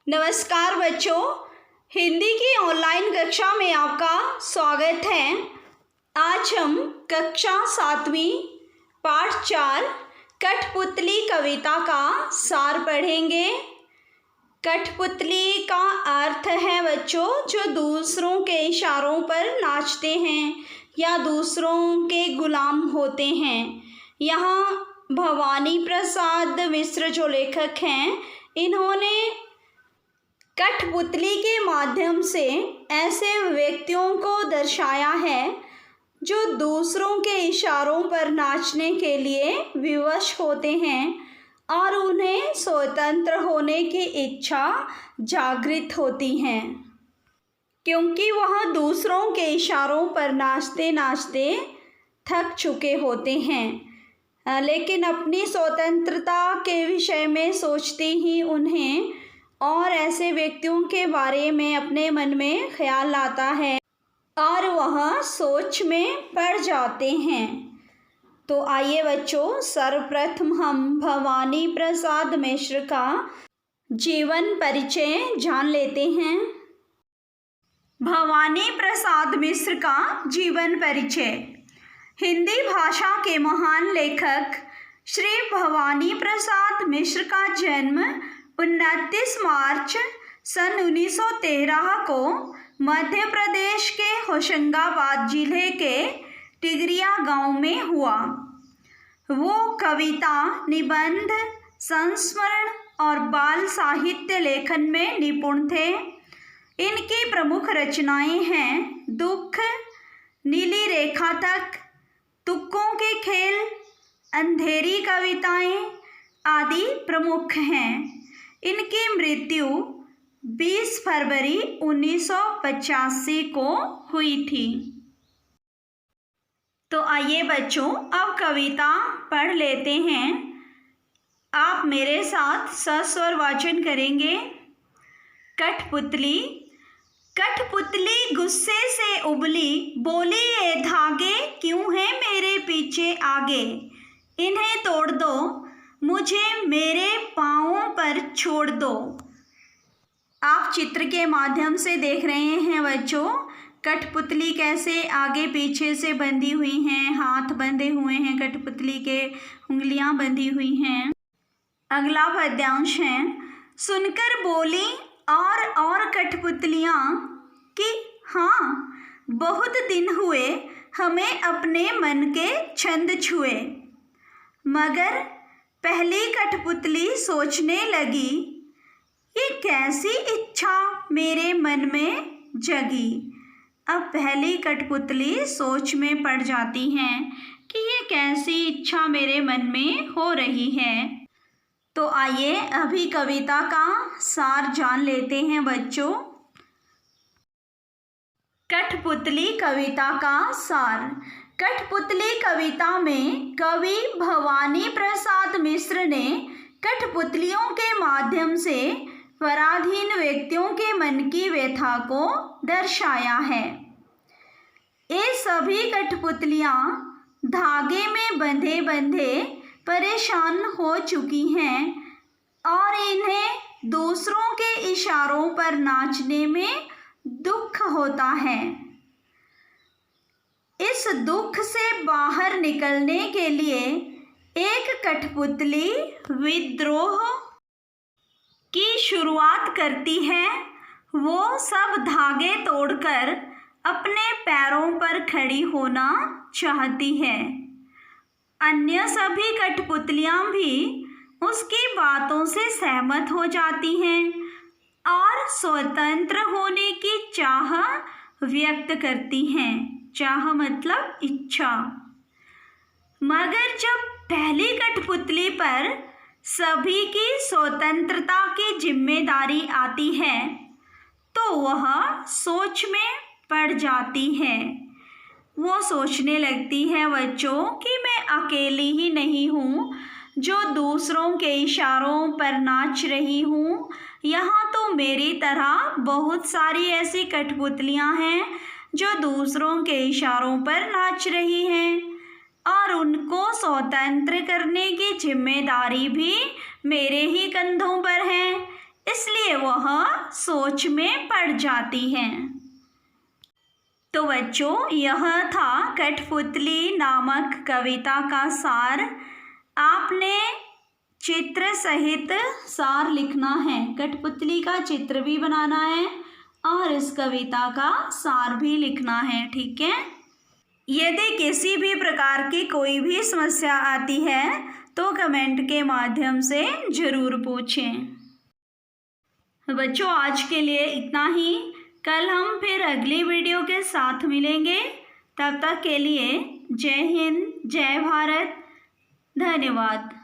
नमस्कार बच्चों, हिंदी की ऑनलाइन कक्षा में आपका स्वागत है। आज हम कक्षा 7वीं पाठ 4 कठपुतली कविता का सार पढ़ेंगे। कठपुतली का अर्थ है बच्चों जो दूसरों के इशारों पर नाचते हैं या दूसरों के गुलाम होते हैं। यहाँ भवानी प्रसाद मिश्र जो लेखक हैं, इन्होंने कठपुतली के माध्यम से ऐसे व्यक्तियों को दर्शाया है जो दूसरों के इशारों पर नाचने के लिए विवश होते हैं और उन्हें स्वतंत्र होने की इच्छा जागृत होती है, क्योंकि वह दूसरों के इशारों पर नाचते नाचते थक चुके होते हैं, लेकिन अपनी स्वतंत्रता के विषय में सोचते ही उन्हें और ऐसे व्यक्तियों के बारे में अपने मन में ख्याल आता है और वह सोच में पड़ जाते हैं। तो आइए बच्चों, सर्वप्रथम हम भवानी प्रसाद मिश्र का जीवन परिचय जान लेते हैं। भवानी प्रसाद मिश्र का जीवन परिचय। हिंदी भाषा के महान लेखक श्री भवानी प्रसाद मिश्र का जन्म 29 मार्च सन 1913 को मध्य प्रदेश के होशंगाबाद जिले के टिगरिया गांव में हुआ। वो कविता, निबंध, संस्मरण और बाल साहित्य लेखन में निपुण थे। इनकी प्रमुख रचनाएं हैं दुख, नीली रेखा तक, तुक्कों के खेल, अंधेरी कविताएं आदि प्रमुख हैं। इनकी मृत्यु 20 फरवरी 1985 को हुई थी। तो आइए बच्चों, अब कविता पढ़ लेते हैं। आप मेरे साथ सस्वर वाचन करेंगे। कठपुतली। कठपुतली गुस्से से उबली, बोली ये धागे क्यों हैं मेरे पीछे आगे, इन्हें तोड़ दो, मुझे मेरे पाँवों पर छोड़ दो। आप चित्र के माध्यम से देख रहे हैं बच्चों, कठपुतली कैसे आगे पीछे से बंधी हुई हैं, हाथ बंधे हुए हैं, कठपुतली के उंगलियां बंधी हुई हैं। अगला पद्यांश है, सुनकर बोली और कठपुतलियाँ कि हाँ, बहुत दिन हुए हमें अपने मन के छंद छुए। मगर पहली कठपुतली सोचने लगी, ये कैसी इच्छा मेरे मन में जगी। अब पहली कठपुतली सोच में पड़ जाती हैं कि ये कैसी इच्छा मेरे मन में हो रही है। तो आइए अभी कविता का सार जान लेते हैं बच्चों। कठपुतली कविता का सार। कठपुतली कविता में कवि भवानी प्रसाद मिश्र ने कठपुतलियों के माध्यम से पराधीन व्यक्तियों के मन की व्यथा को दर्शाया है। ये सभी कठपुतलियाँ धागे में बंधे बंधे परेशान हो चुकी हैं और इन्हें दूसरों के इशारों पर नाचने में दुख होता है। इस दुख से बाहर निकलने के लिए एक कठपुतली विद्रोह की शुरुआत करती है। वो सब धागे तोड़कर अपने पैरों पर खड़ी होना चाहती है। अन्य सभी कठपुतलियाँ भी उसकी बातों से सहमत हो जाती हैं और स्वतंत्र होने की चाह व्यक्त करती हैं। चाह मतलब इच्छा। मगर जब पहली कठपुतली पर सभी की स्वतंत्रता की जिम्मेदारी आती है तो वह सोच में पड़ जाती है। वो सोचने लगती है बच्चों कि मैं अकेली ही नहीं हूँ जो दूसरों के इशारों पर नाच रही हूँ। यहाँ तो मेरी तरह बहुत सारी ऐसी कठपुतलियाँ हैं जो दूसरों के इशारों पर नाच रही हैं और उनको स्वतंत्र करने की जिम्मेदारी भी मेरे ही कंधों पर है। इसलिए इसलिए वह सोच में पड़ जाती हैं। तो बच्चों, यह था कठपुतली नामक कविता का सार। आपने चित्र सहित सार लिखना है। कठपुतली का चित्र भी बनाना है और इस कविता का सार भी लिखना है, ठीक है। यदि किसी भी प्रकार की कोई भी समस्या आती है तो कमेंट के माध्यम से ज़रूर पूछें। बच्चों, आज के लिए इतना ही। कल हम फिर अगली वीडियो के साथ मिलेंगे। तब तक के लिए जय हिंद, जय भारत, धन्यवाद।